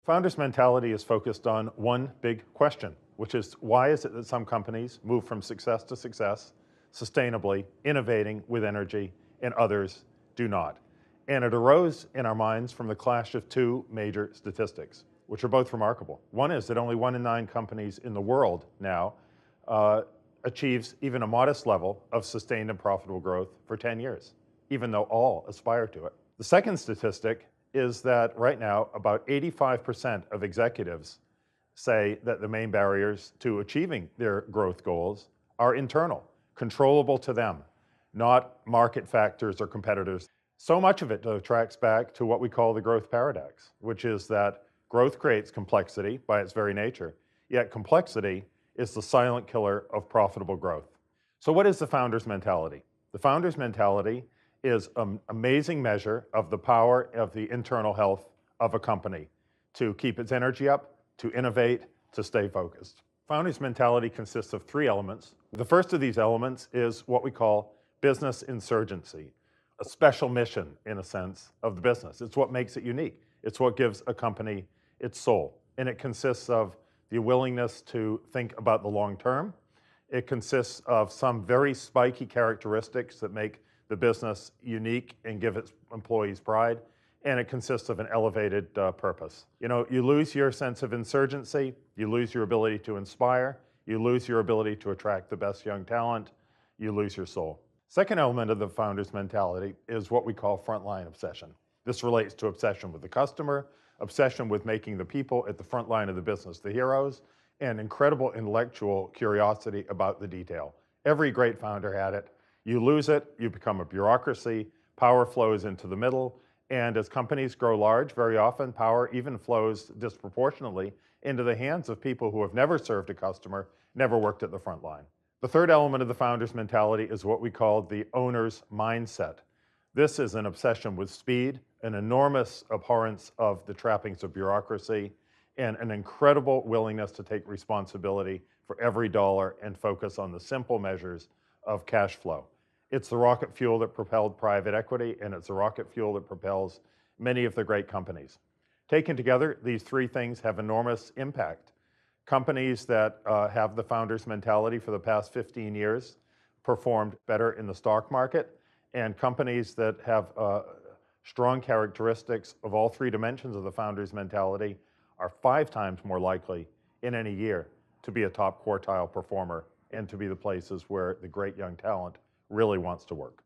Founders mentality is focused on one big question, which is why is it that some companies move from success to success, sustainably, innovating with energy, and others do not? And it arose in our minds from the clash of two major statistics, which are both remarkable. One is that only 1 in 9 companies in the world now achieves even a modest level of sustained and profitable growth for 10 years, even though all aspire to it. The second statistic is that right now, about 85% of executives say that the main barriers to achieving their growth goals are internal, controllable to them, not market factors or competitors. So much of it tracks back to what we call the growth paradox, which is that growth creates complexity by its very nature, yet complexity is the silent killer of profitable growth. So what is the founder's mentality? The founder's mentality is an amazing measure of the power of the internal health of a company to keep its energy up, to innovate, to stay focused. Founder's mentality consists of 3 elements. The first of these elements is what we call business insurgency, a special mission, in a sense, of the business. It's what makes it unique. It's what gives a company its soul. And it consists of the willingness to think about the long term. It consists of some very spiky characteristics that make the business unique and give its employees pride, and it consists of an elevated purpose. You know, you lose your sense of insurgency, you lose your ability to inspire, you lose your ability to attract the best young talent, you lose your soul. Second element of the founder's mentality is what we call frontline obsession. This relates to obsession with the customer, obsession with making the people at the front line of the business the heroes, and incredible intellectual curiosity about the detail. Every great founder had it. You lose it, you become a bureaucracy, power flows into the middle, and as companies grow large, very often power even flows disproportionately into the hands of people who have never served a customer, never worked at the front line. The third element of the founder's mentality is what we call the owner's mindset. This is an obsession with speed, an enormous abhorrence of the trappings of bureaucracy, and an incredible willingness to take responsibility for every dollar and focus on the simple measures of cash flow. It's the rocket fuel that propelled private equity, and it's the rocket fuel that propels many of the great companies. Taken together, these 3 things have enormous impact. Companies that have the founder's mentality for the past 15 years performed better in the stock market, and companies that have strong characteristics of all 3 dimensions of the founder's mentality are 5 times more likely in any year to be a top quartile performer and to be the places where the great young talent really wants to work.